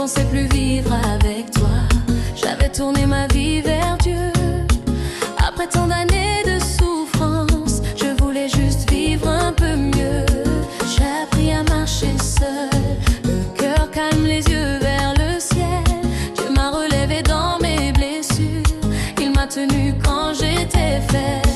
pensais plus vivre avec toi. J'avais tourné ma vie vers Dieu. Après tant d'années de souffrance, je voulais juste vivre un peu mieux. J'ai appris à marcher seul, le cœur calme, les yeux vers le ciel. Dieu m'a relevé dans mes blessures, il m'a tenu quand j'étais faible.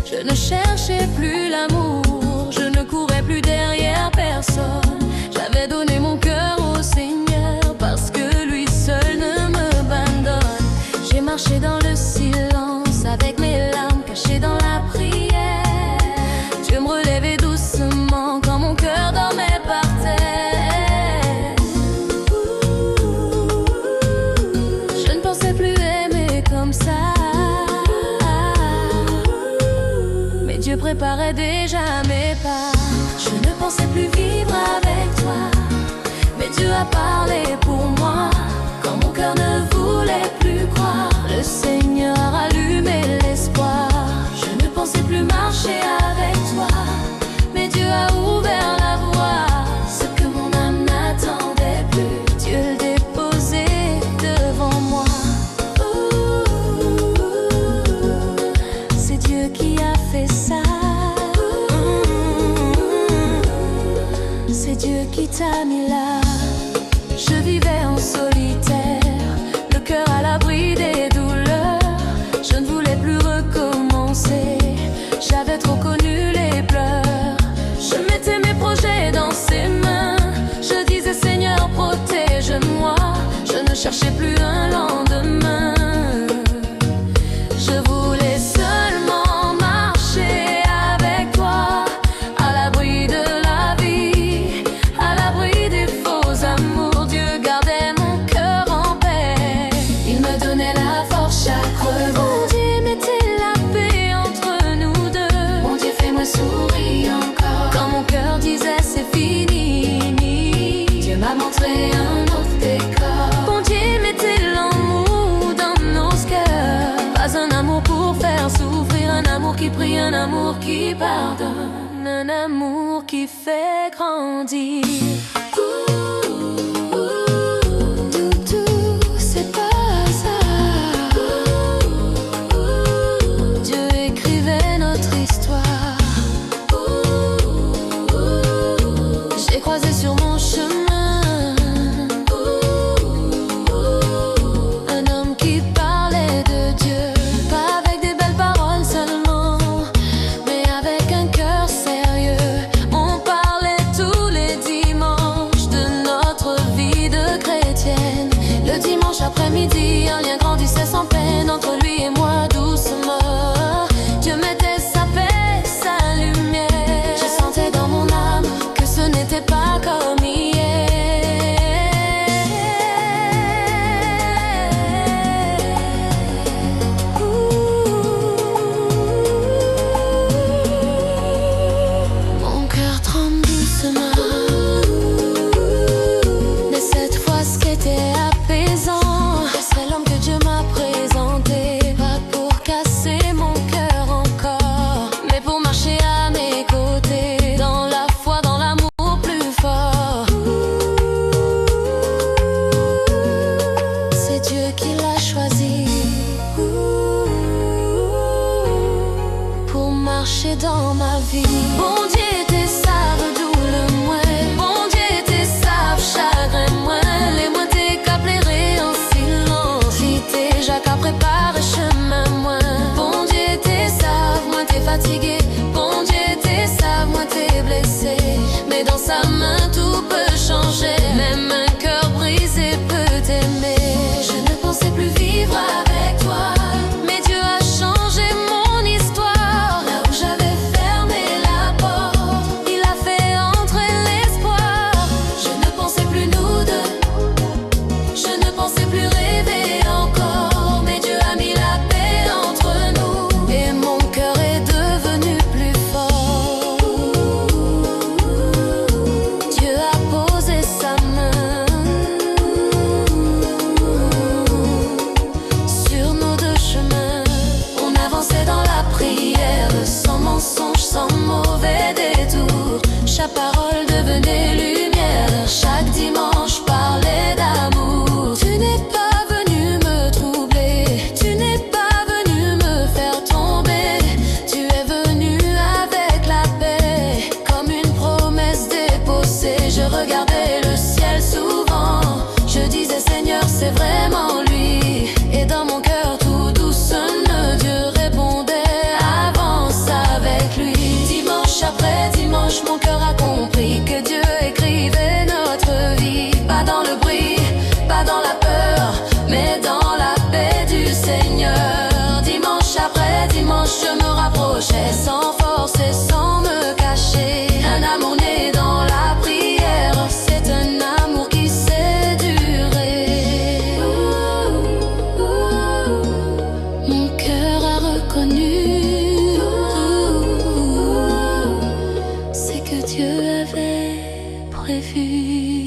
Je ne cherchais plus l'amour, je ne courais plus derrière personne. J'avais donné mon cœur au Seigneur parce que lui seul ne m'abandonne. J'ai marché dans le silence avec mes larmes cachées dans la prière. Dieu me relevait doucement quand mon cœur dormait par terre. Je ne pensais plus aimer comme ça, mais Dieu préparait déjà mes pas. Je ne pensais plus vivre avec toi, mais Dieu a parlé pour moi. Quand mon cœur ne voulait plus croire, le Seigneur a allumé l'espoir. Je ne pensais plus marcher avec toi, mais Dieu a ouvert la voie. Ce que mon âme n'attendait plus, Dieu le déposait devant moi. C'est Dieu qui a fait ça. C'est Dieu qui t'a mis là. Je vivais en solitaire, le cœur à l'abri des douleurs. Je ne voulais plus recommencer, j'avais trop connu les pleurs. Je mettais mes projets dans ses mains, je disais Seigneur protège-moi. Je ne cherchais plus un lendemain, je voulais seulement marcher avec toi, à l'abri de la vie, à l'abri des faux amours. Dieu gardait mon cœur en paix, il me donnait la force chaque remous. Mon Dieu mettait la paix entre nous deux. Mon Dieu fais-moi sourire encore quand mon cœur disait c'est fini. Dieu m'a montré un autre décor. Mon Dieu mettait l'amour dans nos cœurs. Pas un amour pour faire souffrir, un amour qui prie, un amour qui pardonne, un amour qui fait grandir. C'est pas ça. Dieu écrivait notre histoire. J'ai croisé sur mon chemin un homme qui parlait de Dieu, pas avec des belles paroles seulement, mais avec un cœur sérieux. On parlait tous les dimanches de notre vie de chrétienne. Le dimanche après-midi, un lien grandissait sans peine entre lui et moi doucement. Dieu mettait sa paix, sa lumière. Je sentais dans mon âme que ce n'était pas comme hier. Mon cœur tremble doucement, mais cette fois ce qui était apaisant, c'est l'homme que Dieu m'a présenté. Pas pour casser mon cœur encore, mais pour marcher à mes côtés, dans la foi, dans l'amour plus fort. C'est Dieu qui l'a choisi pour marcher dans ma vie. Bon Dieu t'es savent doule moins, bon Dieu t'es savent chagrin moins. Les moins t'es qu'à plairer en silence, si t'es déjà qu'à préparer chemin moins. Bon Dieu t'es savent, moins t'es fatigué. Bon Dieu t'es savent, moins t'es blessé. Mais dans sa main tout peut changer, même un cœur brisé peut t'aimer. Je ne pensais plus vivre avec toi, mais Dieu a changé mon histoire. Là où j'avais fermé la porte, c'est vraiment lui. Et dans mon cœur tout douce, Dieu répondait, avance avec lui. Dimanche après dimanche, mon cœur a compris que Dieu écrivait notre vie. Pas dans le bruit, pas dans la peur, mais dans la paix du Seigneur. Dimanche après dimanche, je me rapprochais sans force et sans me cacher. Un amour né dans la prière, c'est un amour qui sait durer. Mon cœur a reconnu, c'est que Dieu avait prévu.